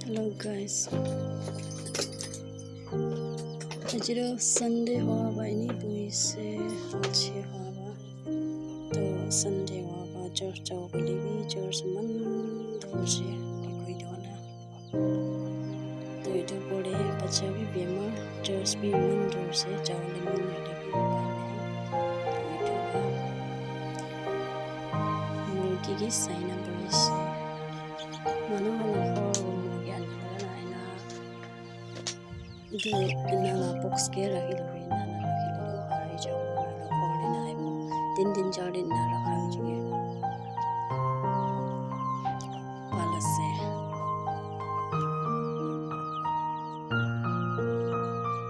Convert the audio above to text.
Hello guys. Ajiro Sunday hoaba ini buise achi hoaba. To Sunday hoaba church jaw belibi church man doje koi dona. To itu pore pachabi bema church bi man doje jaw le man le bi bane. To itu mulki sign number is mano hala ho mulki itu nala box ke rakhi lo na rakhi lo hari jaw na khole na ai tin jar din na rakha ji